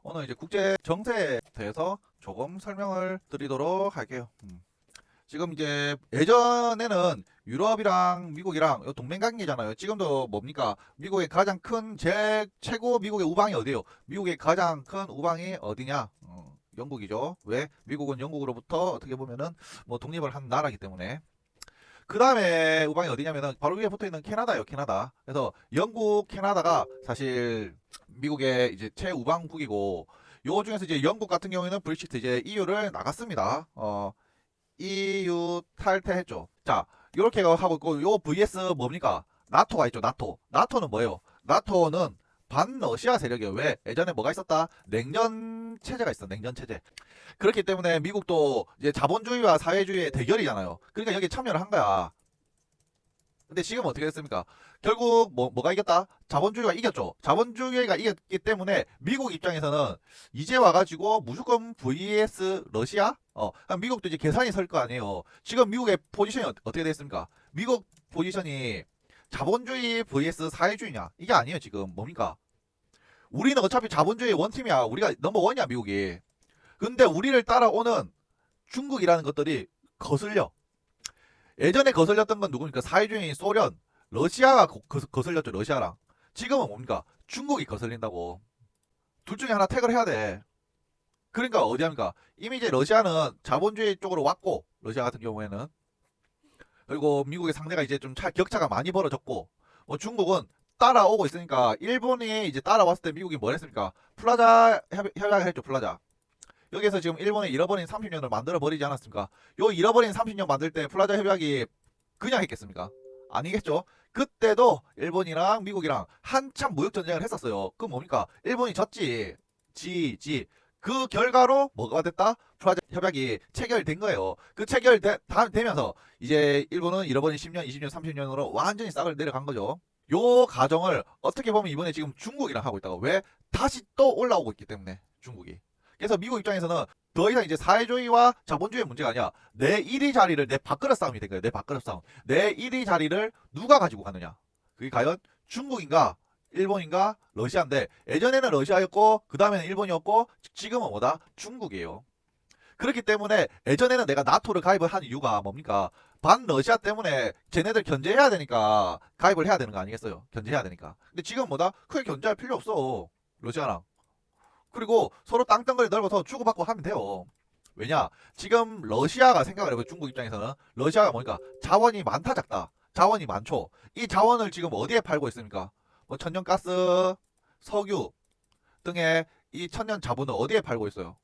오늘 이제 국제 정세에 대해서 조금 설명을 드리도록 할게요. 지금 이제 예전에는 유럽이랑 미국이랑 요 동맹 관계잖아요. 지금도 뭡니까? 미국의 가장 큰 최고 미국의 우방이 어디예요? 미국의 가장 큰 우방이 어디냐? 영국이죠. 왜? 미국은 영국으로부터 어떻게 보면은 뭐 독립을 한 나라이기 때문에. 그 다음에 우방이 어디냐면은 바로 위에 붙어 있는 캐나다예요. 캐나다. 그래서 영국, 캐나다가 사실 미국의 이제 최우방국이고, 요 중에서 이제 영국 같은 경우에는 브렉시트 이제 EU를 나갔습니다. EU 탈퇴했죠. 자, 이렇게 하고 있고, 요 vs 뭡니까? 나토가 있죠. 나토. 나토는 뭐예요? 나토는 반러시아 세력이에요. 왜? 예전에 뭐가 있었다? 냉전 체제가 있어. 냉전 체제. 그렇기 때문에 미국도 이제 자본주의와 사회주의의 대결이잖아요. 그러니까 여기 참여를 한 거야. 근데 지금 어떻게 됐습니까? 결국 뭐가 이겼다? 자본주의가 이겼죠. 자본주의가 이겼기 때문에 미국 입장에서는 이제 와가지고 무조건 vs 러시아? 미국도 이제 계산이 설 거 아니에요. 지금 미국의 포지션이 어떻게 됐습니까? 미국 포지션이 자본주의 vs 사회주의냐? 이게 아니에요. 지금 뭡니까? 우리는 어차피 자본주의 원팀이야. 우리가 넘버원이야 미국이. 근데 우리를 따라오는 중국이라는 것들이 거슬려. 예전에 거슬렸던 건 누굽니까? 사회주의 소련, 러시아가 거슬렸죠. 러시아랑. 지금은 뭡니까? 중국이 거슬린다고. 둘 중에 하나 택을 해야 돼. 그러니까 어디 합니까? 이미 이제 러시아는 자본주의 쪽으로 왔고, 러시아 같은 경우에는. 그리고 미국의 상대가 이제 좀 격차가 많이 벌어졌고, 뭐 중국은 따라오고 있으니까 일본이 이제 따라왔을 때 미국이 뭘 했습니까? 플라자 협약을 했죠. 플라자. 여기서 지금 일본의 잃어버린 30년을 만들어 버리지 않았습니까? 요 잃어버린 30년 만들 때 플라자 협약이 그냥 했겠습니까? 아니겠죠? 그때도 일본이랑 미국이랑 한참 무역 전쟁을 했었어요. 그 뭡니까? 일본이 졌지. 그 결과로 뭐가 됐다? 플라자 협약이 체결된 거예요. 그 체결되면서 이제 일본은 잃어버린 10년, 20년, 30년으로 완전히 싹을 내려간 거죠. 요 과정을 어떻게 보면 이번에 지금 중국이랑 하고 있다고. 왜? 다시 또 올라오고 있기 때문에 중국이. 그래서 미국 입장에서는 더 이상 이제 사회주의와 자본주의의 문제가 아니야. 내 1위 자리를 내 밥그릇 싸움이 된 거야. 내 밥그릇 싸움. 내 1위 자리를 누가 가지고 가느냐. 그게 과연 중국인가 일본인가 러시아인데, 예전에는 러시아였고 그 다음에는 일본이었고 지금은 뭐다? 중국이에요. 그렇기 때문에 예전에는 내가 나토를 가입을 한 이유가 뭡니까? 반러시아 때문에 쟤네들 견제해야 되니까 가입을 해야 되는 거 아니겠어요? 견제해야 되니까. 근데 지금 뭐다? 크게 견제할 필요 없어. 러시아랑. 그리고 서로 땅덩어리 넓어서 주고받고 하면 돼요. 왜냐? 지금 러시아가 생각을 해보요. 중국 입장에서는 러시아가 뭐니까 자원이 많다 작다. 자원이 많죠. 이 자원을 지금 어디에 팔고 있습니까? 뭐 천연가스, 석유 등의 이 천연 자본을 어디에 팔고 있어요?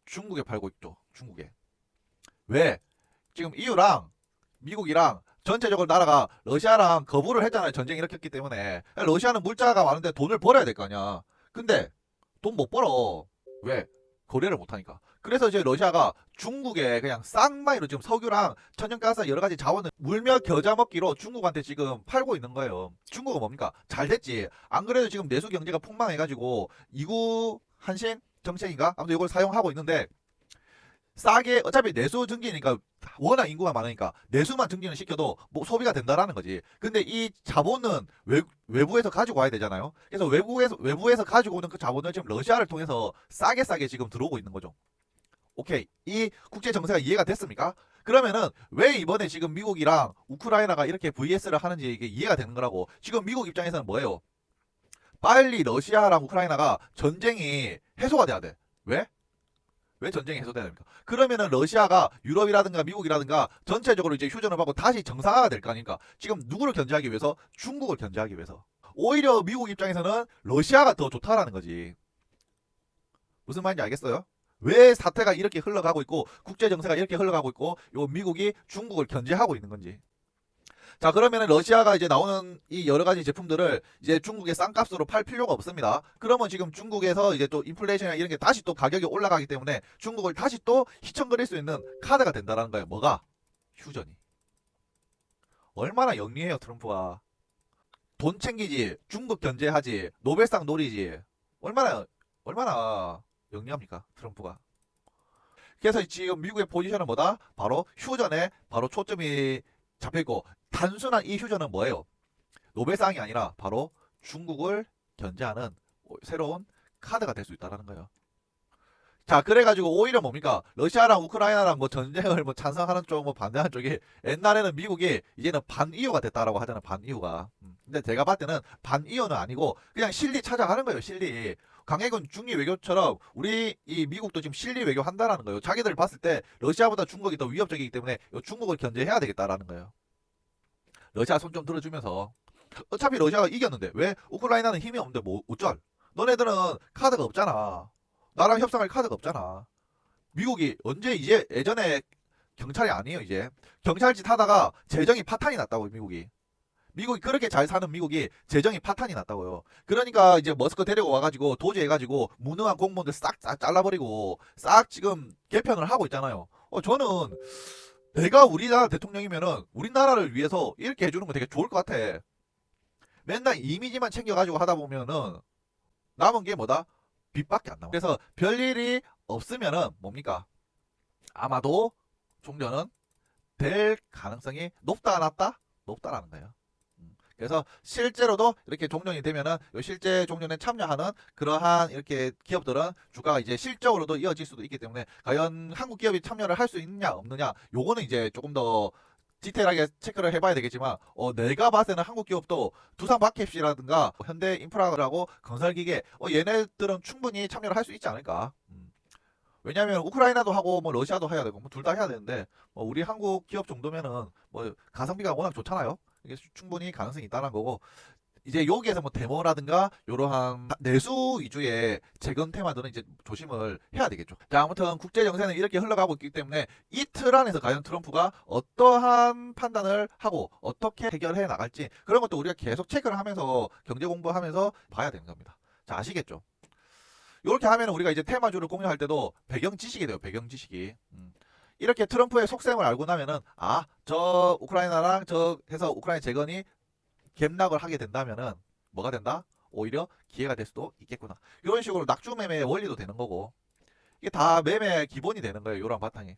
중국에 팔고 있죠. 중국에. 왜? 지금 EU랑 미국이랑 전체적으로 나라가 러시아랑 거부를 했잖아요. 전쟁 일으켰기 때문에. 러시아는 물자가 많은데 돈을 벌어야 될 거 아니야. 근데 돈 못 벌어. 왜? 거래를 못 하니까. 그래서 이제 러시아가 중국에 그냥 쌍마이로 지금 석유랑 천연가스 여러 가지 자원을 물며 겨자 먹기로 중국한테 지금 팔고 있는 거예요. 중국은 뭡니까? 잘 됐지. 안 그래도 지금 내수 경제가 폭망해가지고 이구 한신 정책인가? 아무튼 이걸 사용하고 있는데, 싸게 어차피 내수 증기니까 워낙 인구가 많으니까 내수만 증진을 시켜도 뭐 소비가 된다라는 거지. 근데 이 자본은 외부에서 가지고 와야 되잖아요. 그래서 외부에서 가지고 오는 그 자본을 지금 러시아를 통해서 싸게 지금 들어오고 있는 거죠. 오케이. 이 국제 정세가 이해가 됐습니까? 그러면은 왜 이번에 지금 미국이랑 우크라이나가 이렇게 VS를 하는지 이게 이해가 되는 거라고. 지금 미국 입장에서는 뭐예요? 빨리 러시아랑 우크라이나가 전쟁이 해소가 돼야 돼. 왜? 왜 전쟁이 해소돼야 됩니까? 그러면은 러시아가 유럽이라든가 미국이라든가 전체적으로 이제 휴전을 받고 다시 정상화가 될 거 아닙니까? 지금 누구를 견제하기 위해서? 중국을 견제하기 위해서. 오히려 미국 입장에서는 러시아가 더 좋다라는 거지. 무슨 말인지 알겠어요? 왜 사태가 이렇게 흘러가고 있고 국제 정세가 이렇게 흘러가고 있고 요 미국이 중국을 견제하고 있는 건지. 자, 그러면 러시아가 이제 나오는 이 여러 가지 제품들을 이제 중국에 싼 값으로 팔 필요가 없습니다. 그러면 지금 중국에서 이제 또 인플레이션이나 이런 게 다시 또 가격이 올라가기 때문에 중국을 다시 또 휘청거릴 수 있는 카드가 된다는 거예요. 뭐가? 휴전이. 얼마나 영리해요, 트럼프가. 돈 챙기지, 중국 견제하지, 노벨상 노리지. 얼마나 영리합니까, 트럼프가. 그래서 지금 미국의 포지션은 뭐다? 바로 휴전에 바로 초점이 잡혀있고, 단순한 이 휴전은 뭐예요? 노벨상이 아니라 바로 중국을 견제하는 새로운 카드가 될 수 있다라는 거예요. 자, 그래가지고 오히려 뭡니까? 러시아랑 우크라이나랑 뭐 전쟁을 뭐 찬성하는 쪽, 뭐 반대하는 쪽이 옛날에는 미국이 이제는 반이유가 됐다라고 하잖아요. 반이유가. 근데 제가 봤을 때는 반이유는 아니고 그냥 실리 찾아가는 거예요. 실리. 강해군 중리 외교처럼 우리 이 미국도 지금 실리 외교 한다라는 거예요. 자기들 봤을 때 러시아보다 중국이 더 위협적이기 때문에 요 중국을 견제해야 되겠다라는 거예요. 러시아 손 좀 들어주면서. 어차피 러시아가 이겼는데 왜 우크라이나는 힘이 없는데 뭐 어쩔? 너네들은 카드가 없잖아. 나랑 협상할 카드가 없잖아. 미국이 언제 이제 예전에 경찰이 아니에요 이제 경찰짓 하다가 재정이 파탄이 났다고 미국이 그렇게 잘 사는 미국이 재정이 파탄이 났다고요. 그러니까 이제 머스크 데리고 와가지고 도주해가지고 무능한 공무원들 싹 잘라버리고 싹 지금 개편을 하고 있잖아요. 저는 내가 우리나라 대통령이면은 우리나라를 위해서 이렇게 해주는 거 되게 좋을 것 같아. 맨날 이미지만 챙겨가지고 하다 보면은 남은 게 뭐다? 빚밖에 안 남아. 그래서 별일이 없으면은 뭡니까? 아마도 종전은 될 가능성이 높다 낮다? 높다라는 거예요. 그래서 실제로도 이렇게 종전이 되면은 실제 종전에 참여하는 그러한 이렇게 기업들은 주가가 이제 실적으로도 이어질 수도 있기 때문에 과연 한국 기업이 참여를 할 수 있느냐 없느냐 요거는 이제 조금 더 디테일하게 체크를 해봐야 되겠지만 내가 봤을 때는 한국 기업도 두산 바켓이라든가 현대 인프라라고 건설기계 얘네들은 충분히 참여를 할 수 있지 않을까. 왜냐하면 우크라이나도 하고 뭐 러시아도 해야 되고 뭐 둘 다 해야 되는데 우리 한국 기업 정도면은 뭐 가성비가 워낙 좋잖아요. 이게 충분히 가능성이 있다는 거고 이제 여기에서 뭐 데모라든가 이러한 내수 위주의 재건 테마들은 이제 조심을 해야 되겠죠. 자, 아무튼 국제 정세는 이렇게 흘러가고 있기 때문에 이 틀 안에서 과연 트럼프가 어떠한 판단을 하고 어떻게 해결해 나갈지 그런 것도 우리가 계속 체크를 하면서 경제 공부하면서 봐야 되는 겁니다. 자, 아시겠죠? 이렇게 하면 우리가 이제 테마주를 공유할 때도 배경 지식이 돼요. 배경 지식이. 이렇게 트럼프의 속셈을 알고 나면은 저 우크라이나랑 저 해서 우크라이나 재건이 갭락을 하게 된다면은 뭐가 된다? 오히려 기회가 될 수도 있겠구나. 이런 식으로 낙주 매매의 원리도 되는 거고 이게 다 매매의 기본이 되는 거예요. 이런 바탕이.